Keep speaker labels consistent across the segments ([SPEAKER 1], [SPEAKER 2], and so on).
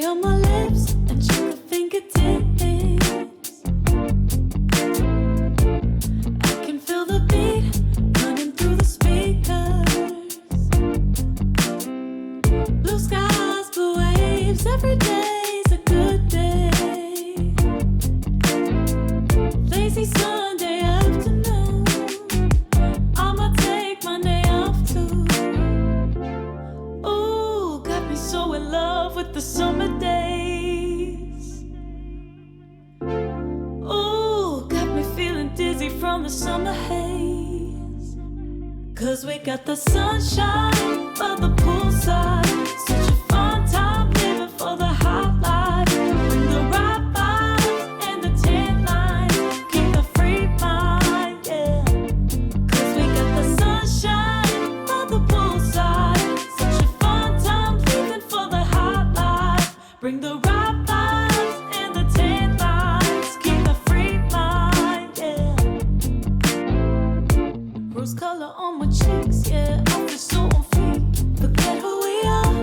[SPEAKER 1] stay on my lips and check the fingertips. I can feel the beat running through the speakers. Blue skies, blue waves, every day's a good day. Lazy Sunday afternoon, I'ma take Monday off too. Ooh, got me so in love with the summer days. Ooh, got me feeling dizzy from the summer haze. 'Cause we got the sunshine by the poolside. Such a fun time living for the hot life. Bring the right vibes and the tan lines. Keep the free mind, yeah. 'Cause we got the sunshine by the poolside. Such a fun time living for the hot life. Bring the right vibes and the tan lines. Keep the free mind, yeah. Rose color on my cheeks, yeah. I feel so on fleek. Forget who we are.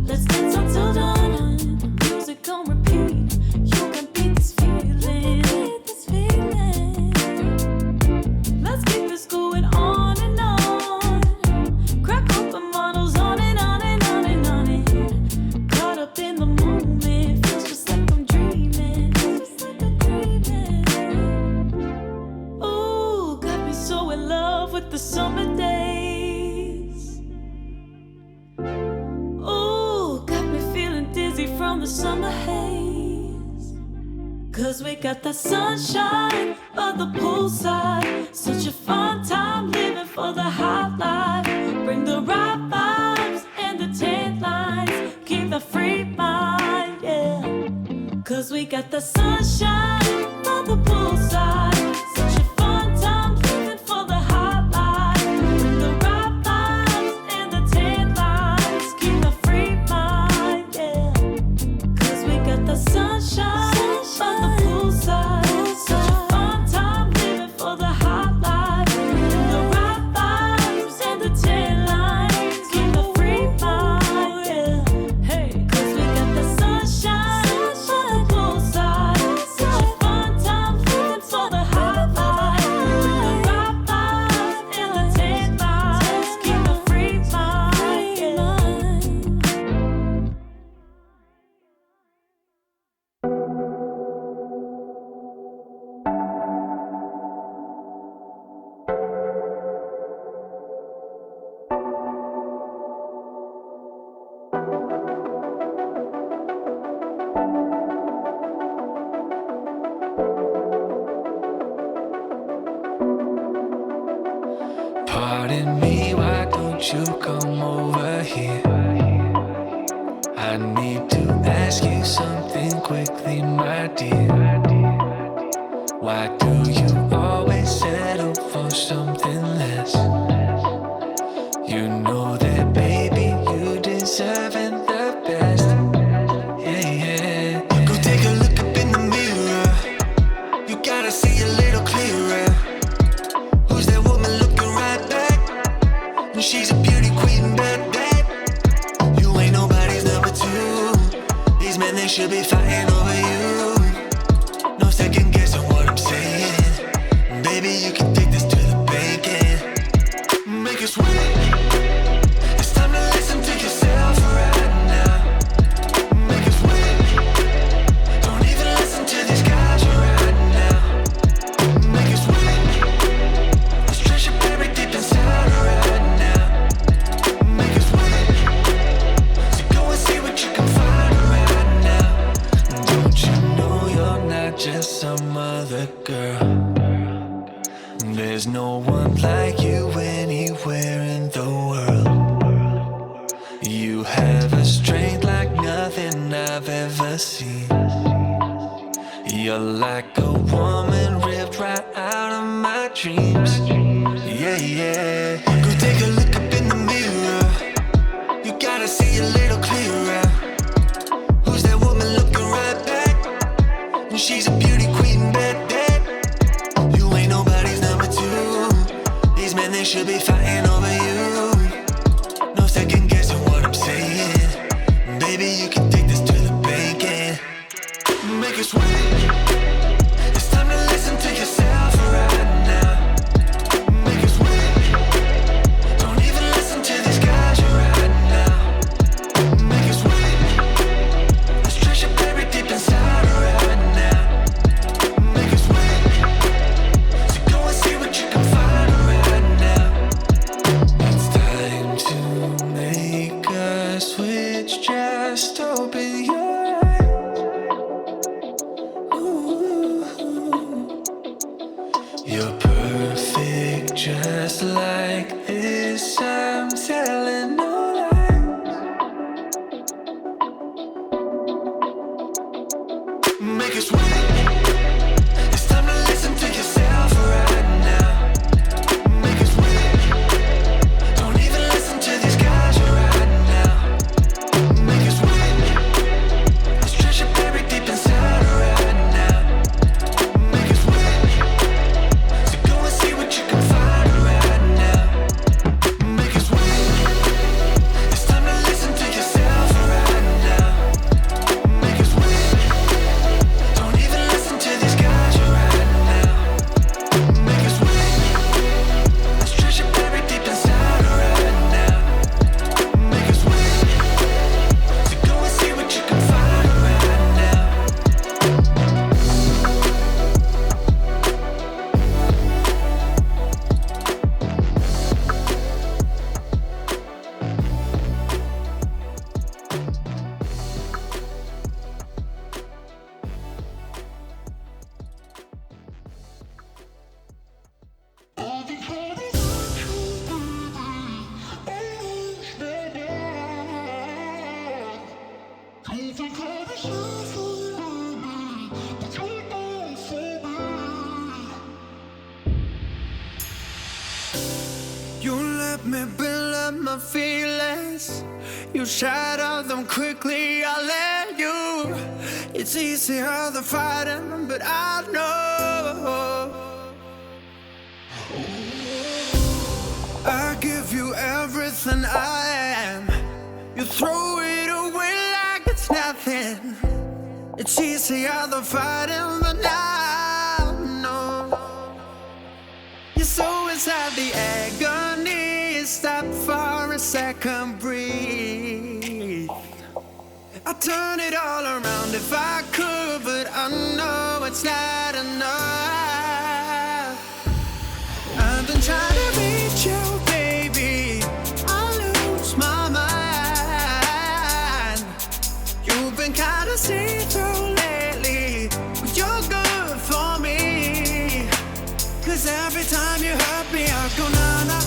[SPEAKER 1] Let's dance until dawn. Music on repeat. You can beat this feeling. Let's keep this going on and on. Crack open models on and on and on and on it. Caught up in the moment. Feels just like I'm dreaming. Ooh, got me so in love with the summer days. Ooh, got me feeling dizzy from the summer haze. 'Cause we got the sunshine by the poolside. Such a fun time living for the hot life. Bring the right vibes and the tan lines. Keep the free mind, yeah. 'Cause we got the sunshine by the poolside. Such a fun time living for the hot life. Bring the right vibes and the tan lines. Keep the free mind, yeah. 'Cause we got the sunshine by the poolside. Such a fun time living for the hot life. Bring the right vibes and the tan lines. Keep the free mind, yeah. Hey, 'cause we got the sunshine by the poolside. Such a fun time living for the hot life. Bring the right vibes and the tan lines. Keep the free mind, yeah.
[SPEAKER 2] Pardon me, why don't you come over here? I need to ask you something quickly, my dear. Why do you always settle for something less? You know that, baby, you deserving the best. Yeah, yeah. Go take a look up in the mirror. You gotta see a little clearer. Who's that woman looking right back? She's a beauty queen, bad, bad. You ain't nobody's number two. These men, they should be fighting over you. No second guessing what I'm saying. Baby, you can take this to the bank and make us sweat. It's time to listen to yourself right now. Make us wait. Don't even listen to these guys right now. Make us wait. Let's treasure buried deep inside right now. Make us wait. So go and see what you can find right now. Don't you know you're not just some other girl? There's no one like you anywhere in the world. You have a strength like nothing I've ever seen. You're like a woman ripped right out of my dreams. Yeah, yeah. Go take a look up in the mirror. You gotta see a little clearer. Who's that woman looking right back? She's a beauty queen, bad, bad. You ain't nobody's number two. These men, they should be fighting over you. No second guessing what I'm saying. Baby, you can take this to the bank us wait. It's time to listen to yourself right now. Make us wait. Don't even listen to these guys right now. Make us wait. There's treasure buried deep inside right now. Make us wait. So go and see what you can find right now. It's time to make a switch. Just open your eyes. Ooh. You're perfect just like this. I'm telling no lies. Make us wait. It's time to listen to yourself right now. Make us wait. Don't even listen to these guys right now. Make us wait. There's treasure buried deep inside right now. Make us wait. So go and see what you can find right now. Make us wait. It's time to listen to yourself right now. Make us wait. Don't even listen to these guys right now. Make us wait. There's treasure buried deep inside right now. Make us wait. So go and see what you can find right now. You let me build up my feelings. You shatter them quickly, I let you. It's easier than fighting, but I know I give you everything I am. You throw it away like it's nothing. It's easier than fighting, but I know you're so inside the agony. Stop for a second, breathe. I'd turn it all around if I could, but I know it's not enough. I've been trying to reach you, baby. I lose my mind. You've been kinda see-through lately, but you're good for me. 'Cause every time you hurt me, I go na-na.